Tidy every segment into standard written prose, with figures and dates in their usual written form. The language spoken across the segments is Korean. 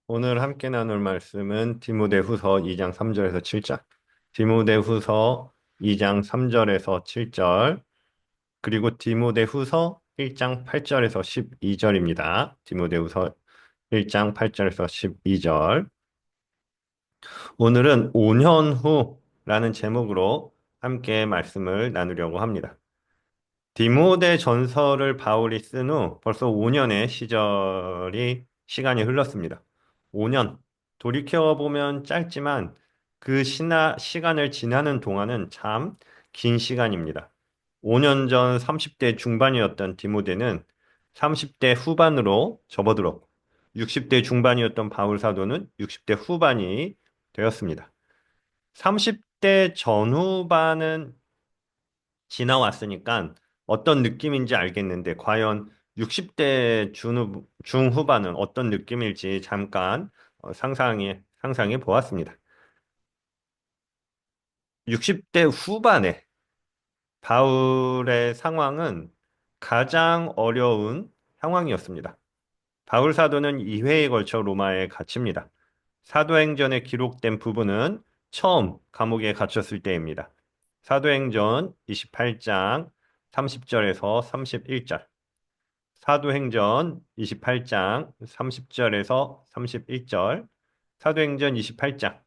오늘 함께 나눌 말씀은 디모데후서 2장 3절에서 7절, 디모데후서 2장 3절에서 7절, 그리고 디모데후서 1장 8절에서 12절입니다. 디모데후서 1장 8절에서 12절. 오늘은 5년 후라는 제목으로 함께 말씀을 나누려고 합니다. 디모데 전서를 바울이 쓴 후 벌써 5년의 시간이 흘렀습니다. 5년. 돌이켜보면 짧지만 그 시간을 지나는 동안은 참 긴 시간입니다. 5년 전 30대 중반이었던 디모데는 30대 후반으로 접어들었고 60대 중반이었던 바울 사도는 60대 후반이 되었습니다. 30대 전후반은 지나왔으니까 어떤 느낌인지 알겠는데 과연 60대 중후반은 어떤 느낌일지 잠깐 상상해 보았습니다. 60대 후반에 바울의 상황은 가장 어려운 상황이었습니다. 바울 사도는 2회에 걸쳐 로마에 갇힙니다. 사도행전에 기록된 부분은 처음 감옥에 갇혔을 때입니다. 사도행전 28장 30절에서 31절. 사도행전 28장 30절에서 31절. 사도행전 28장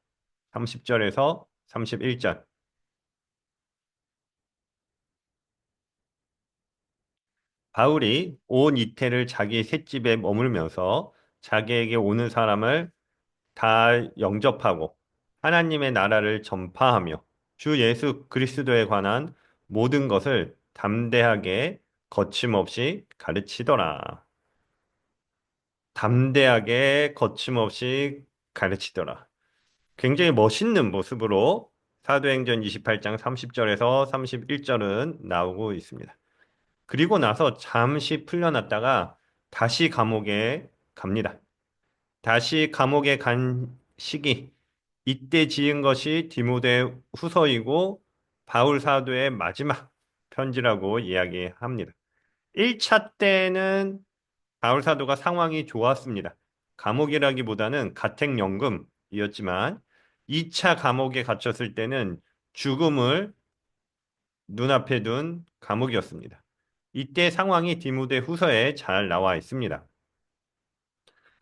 30절에서 31절. 바울이 온 이태를 자기 셋집에 머물면서 자기에게 오는 사람을 다 영접하고 하나님의 나라를 전파하며 주 예수 그리스도에 관한 모든 것을 담대하게 거침없이 가르치더라. 담대하게 거침없이 가르치더라. 굉장히 멋있는 모습으로 사도행전 28장 30절에서 31절은 나오고 있습니다. 그리고 나서 잠시 풀려났다가 다시 감옥에 갑니다. 다시 감옥에 간 시기, 이때 지은 것이 디모데 후서이고 바울 사도의 마지막 편지라고 이야기합니다. 1차 때는 바울 사도가 상황이 좋았습니다. 감옥이라기보다는 가택연금이었지만 2차 감옥에 갇혔을 때는 죽음을 눈앞에 둔 감옥이었습니다. 이때 상황이 디모데 후서에 잘 나와 있습니다.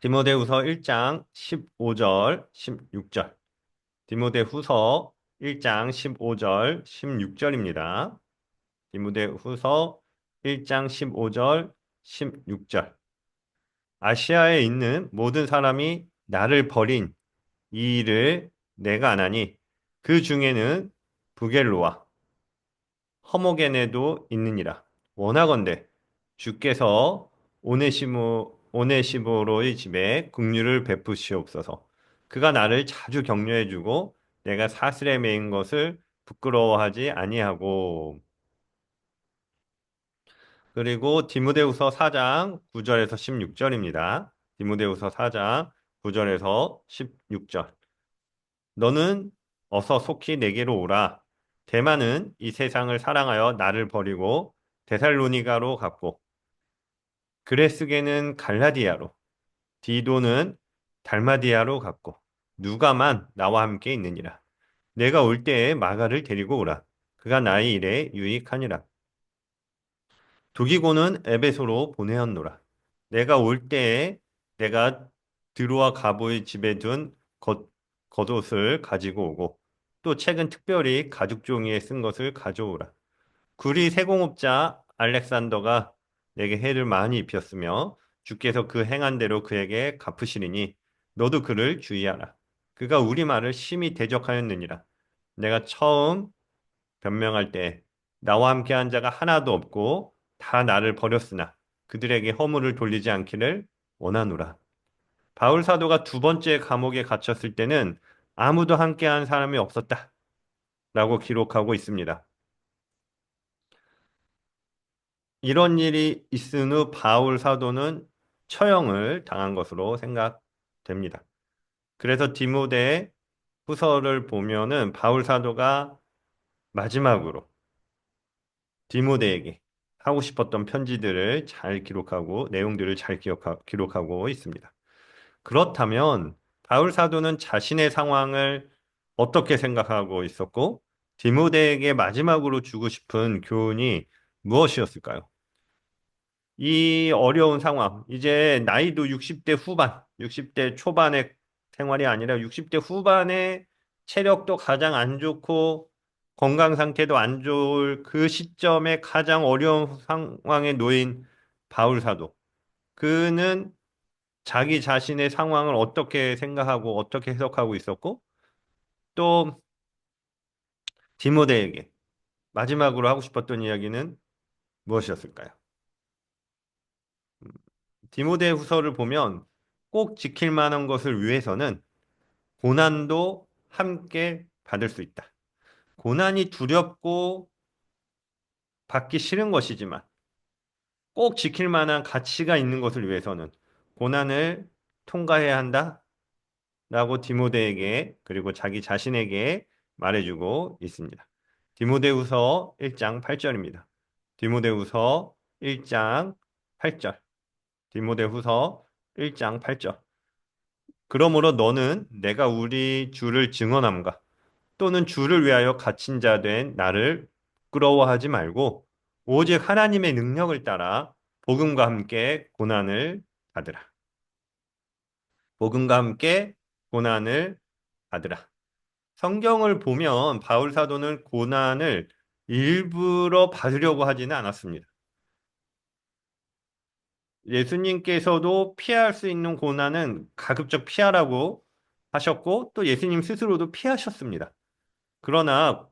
디모데후서 1장 15절, 16절. 디모데후서 1장 15절, 16절입니다. 디모데후서 1장 15절, 16절. 아시아에 있는 모든 사람이 나를 버린 이 일을 내가 안 하니 그 중에는 부겔로와 허모게네도 있느니라. 원하건대 주께서 오네시모로의 집에 긍휼을 베푸시옵소서. 그가 나를 자주 격려해주고 내가 사슬에 매인 것을 부끄러워하지 아니하고. 그리고 디모데후서 4장 9절에서 16절입니다. 디모데후서 4장 9절에서 16절. 너는 어서 속히 내게로 오라. 대만은 이 세상을 사랑하여 나를 버리고 데살로니가로 갔고 그레스게는 갈라디아로 디도는 달마디아로 갔고 누가만 나와 함께 있느니라. 내가 올 때에 마가를 데리고 오라. 그가 나의 일에 유익하니라. 두기고는 에베소로 보내었노라. 내가 올 때에 내가 드로아 가보의 집에 둔 겉옷을 가지고 오고 또 책은 특별히 가죽 종이에 쓴 것을 가져오라. 구리 세공업자 알렉산더가 내게 해를 많이 입혔으며 주께서 그 행한 대로 그에게 갚으시리니 너도 그를 주의하라. 그가 우리 말을 심히 대적하였느니라. 내가 처음 변명할 때 나와 함께한 자가 하나도 없고 다 나를 버렸으나 그들에게 허물을 돌리지 않기를 원하노라. 바울 사도가 두 번째 감옥에 갇혔을 때는 아무도 함께한 사람이 없었다라고 기록하고 있습니다. 이런 일이 있은 후 바울 사도는 처형을 당한 것으로 생각됩니다. 그래서 디모데 후서를 보면은 바울 사도가 마지막으로 디모데에게 하고 싶었던 편지들을 잘 기록하고 내용들을 잘 기록하고 있습니다. 그렇다면 바울 사도는 자신의 상황을 어떻게 생각하고 있었고 디모데에게 마지막으로 주고 싶은 교훈이 무엇이었을까요? 이 어려운 상황, 이제 나이도 60대 후반, 60대 초반의 생활이 아니라 60대 후반의 체력도 가장 안 좋고 건강 상태도 안 좋을 그 시점에 가장 어려운 상황에 놓인 바울 사도. 그는 자기 자신의 상황을 어떻게 생각하고 어떻게 해석하고 있었고 또 디모데에게 마지막으로 하고 싶었던 이야기는 무엇이었을까요? 디모데 후서를 보면 꼭 지킬 만한 것을 위해서는 고난도 함께 받을 수 있다. 고난이 두렵고 받기 싫은 것이지만 꼭 지킬 만한 가치가 있는 것을 위해서는 고난을 통과해야 한다. 라고 디모데에게 그리고 자기 자신에게 말해주고 있습니다. 디모데후서 1장 8절입니다. 디모데후서 1장 8절. 디모데후서 1장 8절. 그러므로 너는 내가 우리 주를 증언함과 또는 주를 위하여 갇힌 자 된 나를 부끄러워하지 말고 오직 하나님의 능력을 따라 복음과 함께 고난을 받으라. 복음과 함께 고난을 받으라. 성경을 보면 바울 사도는 고난을 일부러 받으려고 하지는 않았습니다. 예수님께서도 피할 수 있는 고난은 가급적 피하라고 하셨고 또 예수님 스스로도 피하셨습니다. 그러나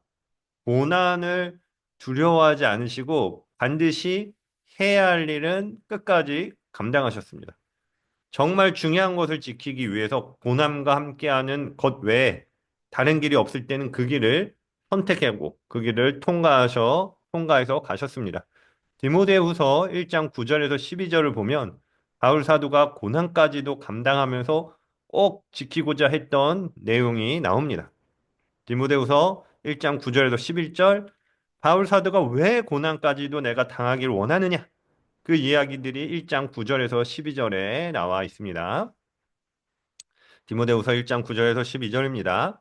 고난을 두려워하지 않으시고 반드시 해야 할 일은 끝까지 감당하셨습니다. 정말 중요한 것을 지키기 위해서 고난과 함께하는 것 외에 다른 길이 없을 때는 그 길을 선택하고 그 길을 통과해서 가셨습니다. 디모데후서 1장 9절에서 12절을 보면 바울 사도가 고난까지도 감당하면서 꼭 지키고자 했던 내용이 나옵니다. 디모데후서 1장 9절에서 11절 바울 사도가 왜 고난까지도 내가 당하기를 원하느냐? 그 이야기들이 1장 9절에서 12절에 나와 있습니다. 디모데후서 1장 9절에서 12절입니다.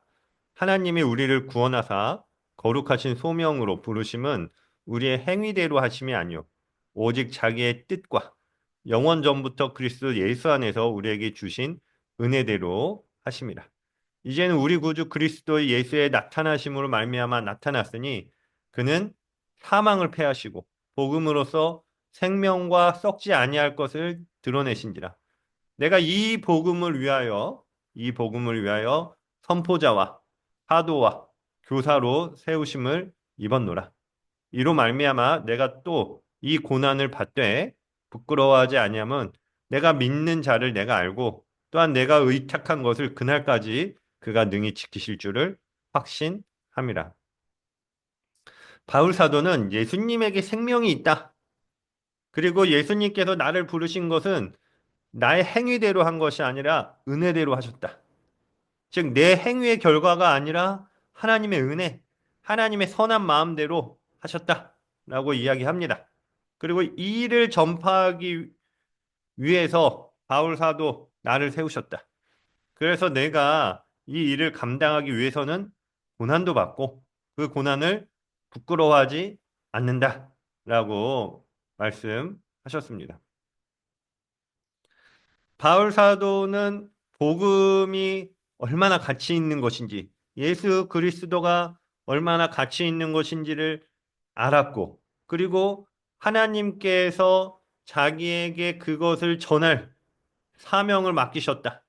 하나님이 우리를 구원하사 거룩하신 소명으로 부르심은 우리의 행위대로 하심이 아니요 오직 자기의 뜻과 영원 전부터 그리스도 예수 안에서 우리에게 주신 은혜대로 하심이라. 이제는 우리 구주 그리스도 예수의 나타나심으로 말미암아 나타났으니 그는 사망을 패하시고 복음으로써 생명과 썩지 아니할 것을 드러내신지라. 내가 이 복음을 위하여 선포자와 사도와 교사로 세우심을 입었노라. 이로 말미암아 내가 또 이 고난을 받되 부끄러워하지 아니함은 내가 믿는 자를 내가 알고 또한 내가 의탁한 것을 그날까지 그가 능히 지키실 줄을 확신함이라. 바울 사도는 예수님에게 생명이 있다. 그리고 예수님께서 나를 부르신 것은 나의 행위대로 한 것이 아니라 은혜대로 하셨다. 즉, 내 행위의 결과가 아니라 하나님의 은혜, 하나님의 선한 마음대로 하셨다라고 이야기합니다. 그리고 이 일을 전파하기 위해서 바울 사도 나를 세우셨다. 그래서 내가 이 일을 감당하기 위해서는 고난도 받고 그 고난을 부끄러워하지 않는다라고 말씀하셨습니다. 바울 사도는 복음이 얼마나 가치 있는 것인지, 예수 그리스도가 얼마나 가치 있는 것인지를 알았고, 그리고 하나님께서 자기에게 그것을 전할 사명을 맡기셨다라고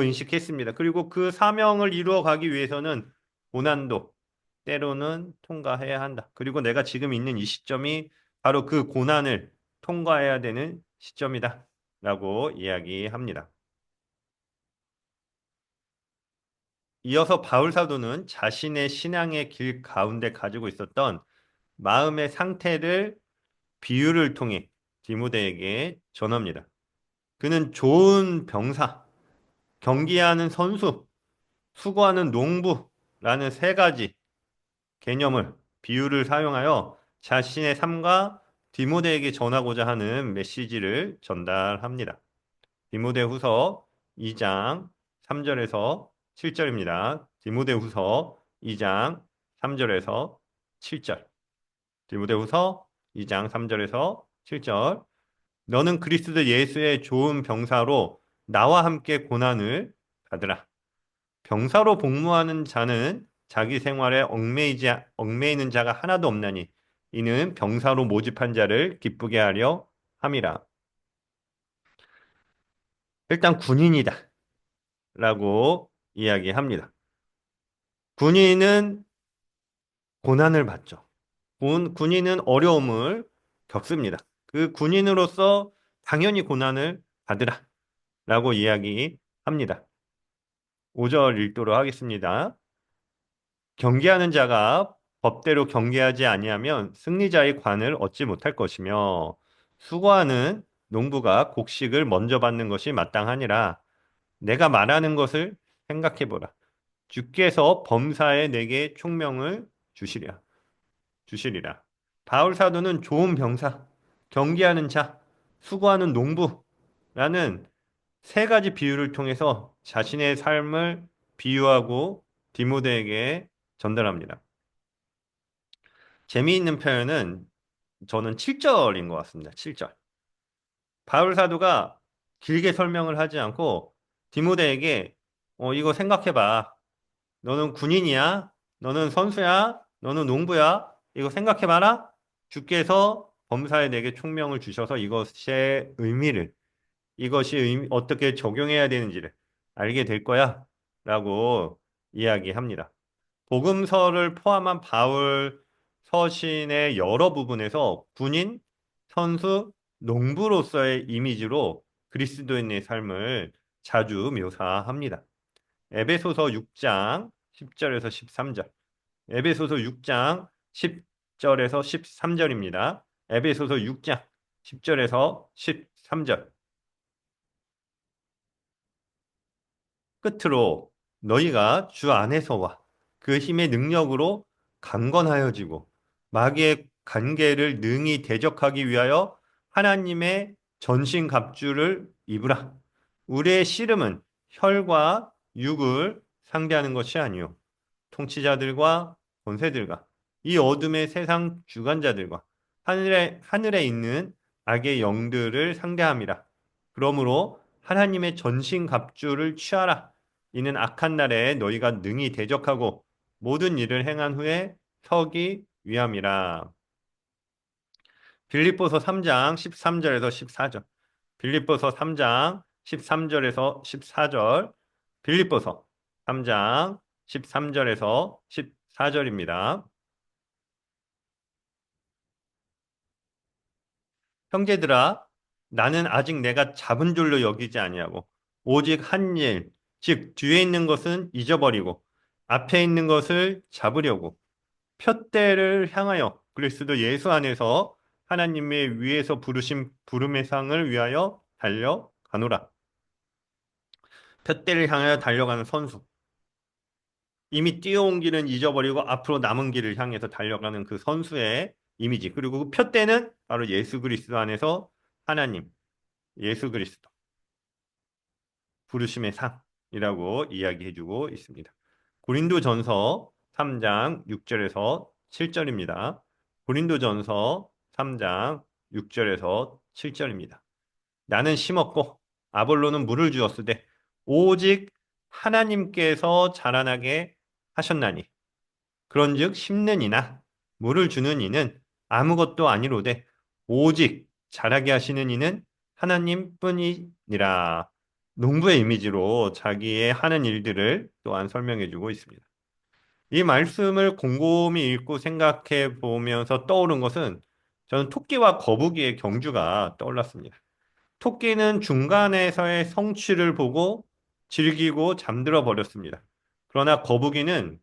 인식했습니다. 그리고 그 사명을 이루어 가기 위해서는 고난도 때로는 통과해야 한다. 그리고 내가 지금 있는 이 시점이 바로 그 고난을 통과해야 되는 시점이다. 라고 이야기합니다. 이어서 바울 사도는 자신의 신앙의 길 가운데 가지고 있었던 마음의 상태를 비유를 통해 디모데에게 전합니다. 그는 좋은 병사, 경기하는 선수, 수고하는 농부라는 세 가지 개념을 비유를 사용하여 자신의 삶과 디모데에게 전하고자 하는 메시지를 전달합니다. 디모데후서 2장 3절에서 7절입니다. 디모데후서 2장 3절에서 7절. 디모데후서 2장 3절에서 7절. 너는 그리스도 예수의 좋은 병사로 나와 함께 고난을 받으라. 병사로 복무하는 자는 자기 생활에 얽매이는 자가 하나도 없나니 이는 병사로 모집한 자를 기쁘게 하려 함이라. 일단 군인이다 라고 이야기합니다. 군인은 고난을 받죠. 군인은 어려움을 겪습니다. 그 군인으로서 당연히 고난을 받으라 라고 이야기합니다. 5절 읽도록 하겠습니다. 경계하는 자가 법대로 경계하지 아니하면 승리자의 관을 얻지 못할 것이며 수고하는 농부가 곡식을 먼저 받는 것이 마땅하니라. 내가 말하는 것을 생각해 보라. 주께서 범사에 내게 총명을 주시리라. 바울 사도는 좋은 병사, 경계하는 자, 수고하는 농부라는 세 가지 비유를 통해서 자신의 삶을 비유하고 디모데에게 전달합니다. 재미있는 표현은 저는 7절인 것 같습니다. 7절. 바울 사도가 길게 설명을 하지 않고 디모데에게 이거 생각해봐. 너는 군인이야? 너는 선수야? 너는 농부야? 이거 생각해봐라. 주께서 범사에 내게 총명을 주셔서 이것이 어떻게 적용해야 되는지를 알게 될 거야. 라고 이야기합니다. 복음서를 포함한 바울 서신의 여러 부분에서 군인, 선수, 농부로서의 이미지로 그리스도인의 삶을 자주 묘사합니다. 에베소서 6장 10절에서 13절. 에베소서 6장 10절에서 13절입니다. 에베소서 6장 10절에서 13절. 끝으로 너희가 주 안에서와 그 힘의 능력으로 강건하여지고 마귀의 관계를 능히 대적하기 위하여 하나님의 전신 갑주를 입으라. 우리의 씨름은 혈과 육을 상대하는 것이 아니요 통치자들과 권세들과 이 어둠의 세상 주관자들과 하늘에 있는 악의 영들을 상대함이라. 그러므로 하나님의 전신 갑주를 취하라. 이는 악한 날에 너희가 능히 대적하고 모든 일을 행한 후에 서기 위함이라. 빌립보서 3장 13절에서 14절. 빌립보서 3장 13절에서 14절. 빌립보서 3장 13절에서 14절입니다. 형제들아, 나는 아직 내가 잡은 줄로 여기지 아니하고 오직 한 일, 즉 뒤에 있는 것은 잊어버리고 앞에 있는 것을 잡으려고 표대를 향하여 그리스도 예수 안에서 하나님의 위에서 부르신 부름의 상을 위하여 달려가노라. 표대를 향하여 달려가는 선수. 이미 뛰어온 길은 잊어버리고 앞으로 남은 길을 향해서 달려가는 그 선수의 이미지. 그리고 그 표대는 바로 예수 그리스도 안에서 하나님, 예수 그리스도 부르심의 상이라고 이야기해주고 있습니다. 고린도전서 3장 6절에서 7절입니다. 고린도전서 3장 6절에서 7절입니다. 나는 심었고 아볼로는 물을 주었으되 오직 하나님께서 자라나게 하셨나니 그런즉 심는 이나 물을 주는 이는 아무것도 아니로되 오직 자라게 하시는 이는 하나님뿐이니라. 농부의 이미지로 자기의 하는 일들을 또한 설명해 주고 있습니다. 이 말씀을 곰곰이 읽고 생각해 보면서 떠오른 것은 저는 토끼와 거북이의 경주가 떠올랐습니다. 토끼는 중간에서의 성취를 보고 즐기고 잠들어 버렸습니다. 그러나 거북이는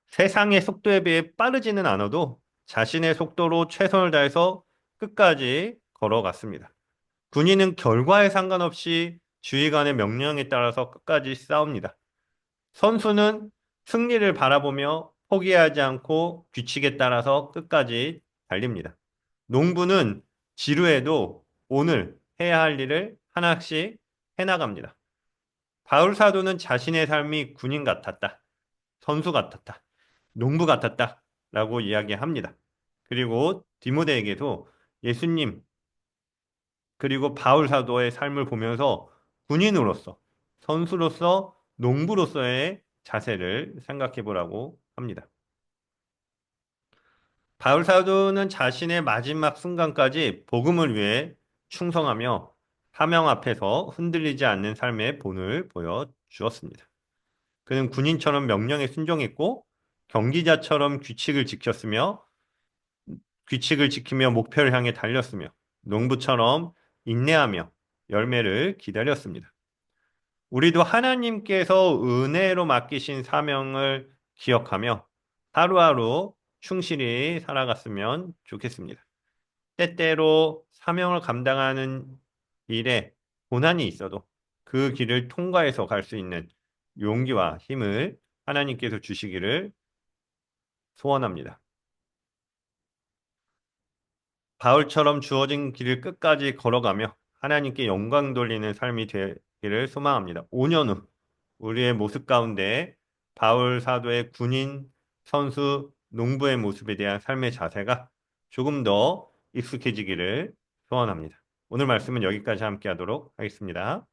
세상의 속도에 비해 빠르지는 않아도 자신의 속도로 최선을 다해서 끝까지 걸어갔습니다. 군인은 결과에 상관없이 주의관의 명령에 따라서 끝까지 싸웁니다. 선수는 승리를 바라보며 포기하지 않고 규칙에 따라서 끝까지 달립니다. 농부는 지루해도 오늘 해야 할 일을 하나씩 해나갑니다. 바울 사도는 자신의 삶이 군인 같았다. 선수 같았다. 농부 같았다. 라고 이야기합니다. 그리고 디모데에게도 예수님 그리고 바울 사도의 삶을 보면서 군인으로서, 선수로서, 농부로서의 자세를 생각해 보라고 합니다. 바울 사도는 자신의 마지막 순간까지 복음을 위해 충성하며 사명 앞에서 흔들리지 않는 삶의 본을 보여주었습니다. 그는 군인처럼 명령에 순종했고 경기자처럼 규칙을 지키며 목표를 향해 달렸으며 농부처럼 인내하며 열매를 기다렸습니다. 우리도 하나님께서 은혜로 맡기신 사명을 기억하며 하루하루 충실히 살아갔으면 좋겠습니다. 때때로 사명을 감당하는 일에 고난이 있어도 그 길을 통과해서 갈 수 있는 용기와 힘을 하나님께서 주시기를 소원합니다. 바울처럼 주어진 길을 끝까지 걸어가며 하나님께 영광 돌리는 삶이 되기를 소망합니다. 5년 후 우리의 모습 가운데 바울 사도의 군인, 선수, 농부의 모습에 대한 삶의 자세가 조금 더 익숙해지기를 소원합니다. 오늘 말씀은 여기까지 함께 하도록 하겠습니다.